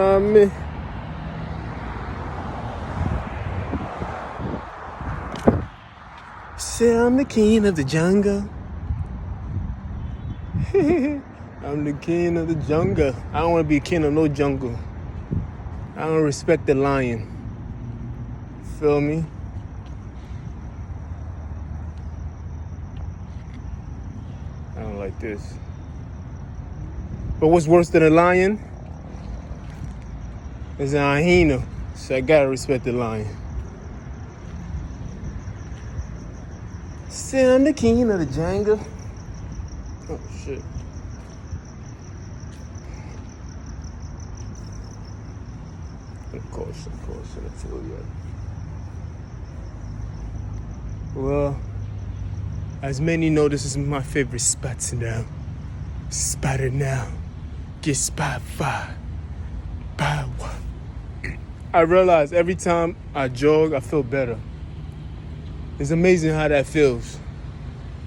Me. Say I'm the king of the jungle. I'm the king of the jungle. I don't want to be king of no jungle. I don't respect the lion. Feel me? I don't like this. But what's worse than a lion is an hyena. So I gotta respect the lion. Say I'm the king of the jungle. Oh shit. Of course, I feel you. Well, as many know, this is my favorite spots now. Spotted now. Get spot 5. By one. I realize every time I jog, I feel better. It's amazing how that feels.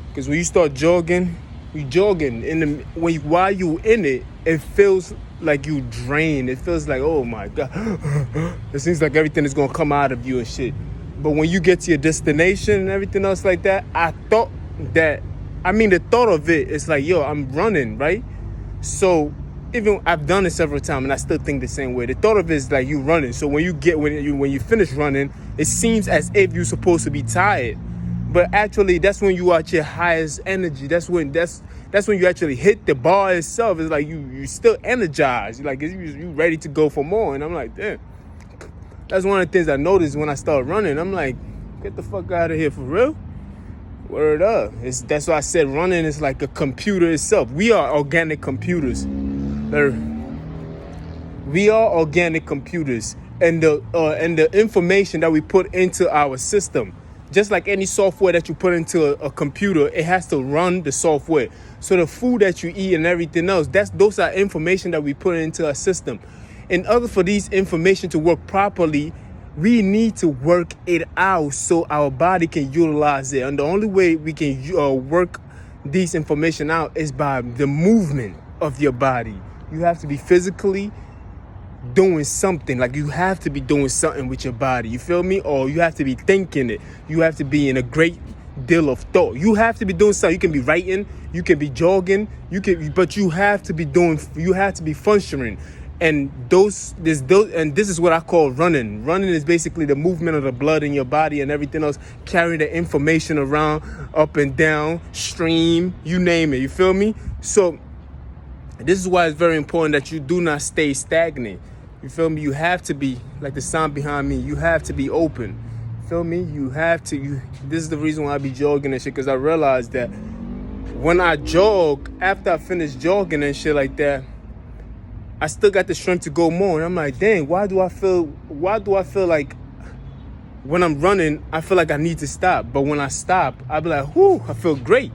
Because when you start jogging, while you in it, it feels like you drain. It feels like, oh my God. It seems like everything is gonna come out of you and shit. But when you get to your destination and everything else like that, the thought of it is like, yo, I'm running, right? So even I've done it several times and I still think the same way. The thought of it is like you running. So when you finish running, it seems as if you're supposed to be tired. But actually, that's when you are at your highest energy. That's when you actually hit the bar itself. It's like you still energized. Like you ready to go for more. And I'm like, damn. That's one of the things I noticed when I started running. I'm like, get the fuck out of here for real. Word up. That's why I said running is like a computer itself. We are organic computers. We are organic computers. And the information that we put into our system, just like any software that you put into a computer, it has to run the software. So the food that you eat and everything else, those are information that we put into our system. In order for these information to work properly, we need to work it out so our body can utilize it. And the only way we can work these information out is by the movement of your body. You have to be physically doing something. Like you have to be doing something with your body. You feel me? Or you have to be thinking it. You have to be in a great deal of thought. You have to be doing something. You can be writing. You can be jogging. But you have to be functioning. And this is what I call running. Running is basically the movement of the blood in your body and everything else, carrying the information around, up and down, stream, you name it. You feel me? So this is why it's very important that you do not stay stagnant. You feel me? You have to be, like the sound behind me, you have to be open. You feel me? This is the reason why I be jogging and shit, because I realized that when I jog, after I finish jogging and shit like that, I still got the strength to go more. And I'm like, dang, why do I feel like when I'm running, I feel like I need to stop. But when I stop, I be like, whoo, I feel great.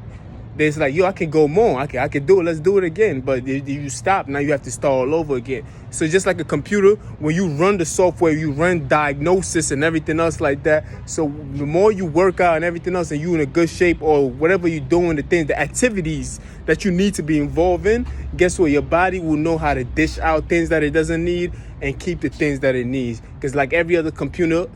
Then it's like, yo, I can go more. I can do it. Let's do it again. But if you stop, now you have to start all over again. So just like a computer, when you run the software, you run diagnosis and everything else like that. So the more you work out and everything else and you in a good shape or whatever you're doing, the activities that you need to be involved in, guess what? Your body will know how to dish out things that it doesn't need and keep the things that it needs. Because like every other computer,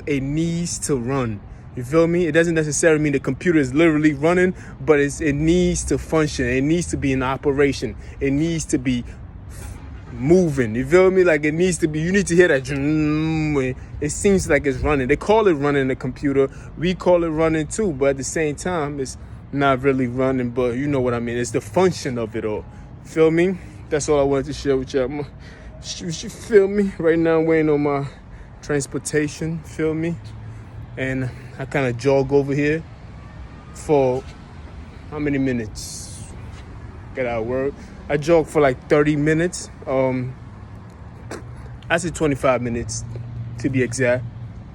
it needs to run. You feel me? It doesn't necessarily mean the computer is literally running, but it needs to function. It needs to be in operation. It needs to be moving. You feel me? Like it needs to be, you need to hear that. It seems like it's running. They call it running the computer. We call it running too, but at the same time, it's not really running, but you know what I mean. It's the function of it all. Feel me? That's all I wanted to share with y'all. You feel me? Right now I'm waiting on my transportation. Feel me? And I kind of jog over here for how many minutes? Get out of work. I jog for like 30 minutes. I said 25 minutes to be exact.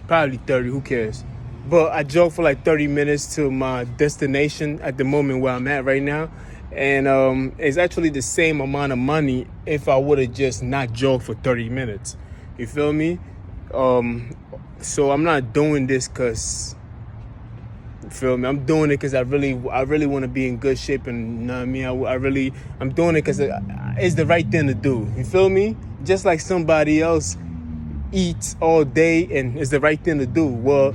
Probably 30, who cares? But I jog for like 30 minutes to my destination at the moment where I'm at right now. And it's actually the same amount of money if I would have just not jogged for 30 minutes. You feel me? So I'm not doing this because, you feel me? I'm doing it because I really want to be in good shape, and you know what I mean? I'm doing it because it's the right thing to do. You feel me? just like somebody else eats all day and it's the right thing to do. Well,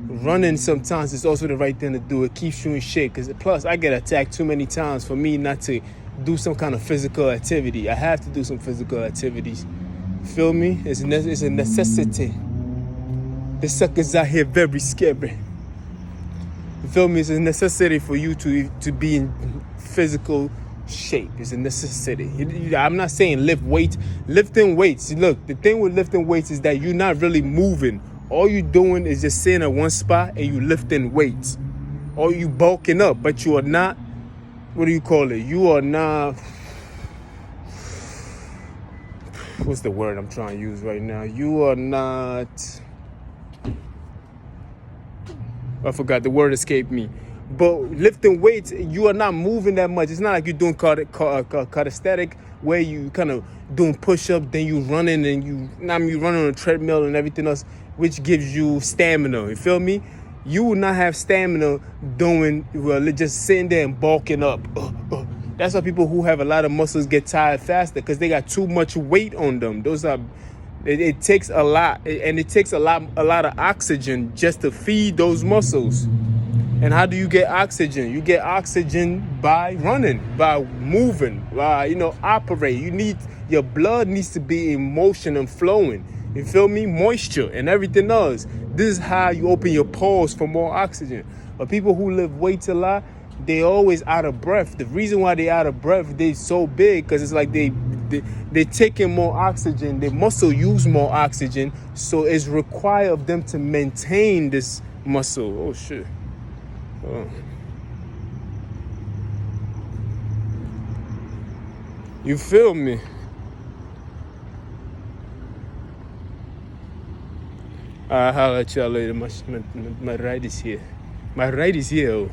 running sometimes is also the right thing to do. It keeps you in shape. Because plus, I get attacked too many times for me not to do some kind of physical activity. I have to do some physical activities. Feel me? It's a necessity. The suckers out here very scary. You feel me? It's a necessity for you to be in physical shape. It's a necessity. I'm not saying lift weights. Lifting weights. Look, the thing with lifting weights is that you're not really moving. All you're doing is just sitting at one spot and you lifting weights. Or you bulking up, but you are not, what do you call it? You are not, what's the word I'm trying to use right now? You are not, I forgot, the word escaped me. But lifting weights, you are not moving that much. It's not like you're doing calisthenics where you kind of doing push-ups, then you running and you running on a treadmill and everything else, which gives you stamina. You feel me? You will not have stamina doing, well, just sitting there and bulking up. That's why people who have a lot of muscles get tired faster, because they got too much weight on them. It takes a lot, and it takes a lot of oxygen just to feed those muscles. And how do you get oxygen? You get oxygen by running, by moving, by, operate. Your blood needs to be in motion and flowing. You feel me? Moisture and everything else. This is how you open your pores for more oxygen. But people who lift weights a lot, they always out of breath. The reason why they out of breath, they so big, because it's like they're taking more oxygen. Their muscle use more oxygen, so it's required of them to maintain this muscle. Oh shit. Oh. You feel me? I'll holler at y'all later. My ride is here. My ride is here. Oh.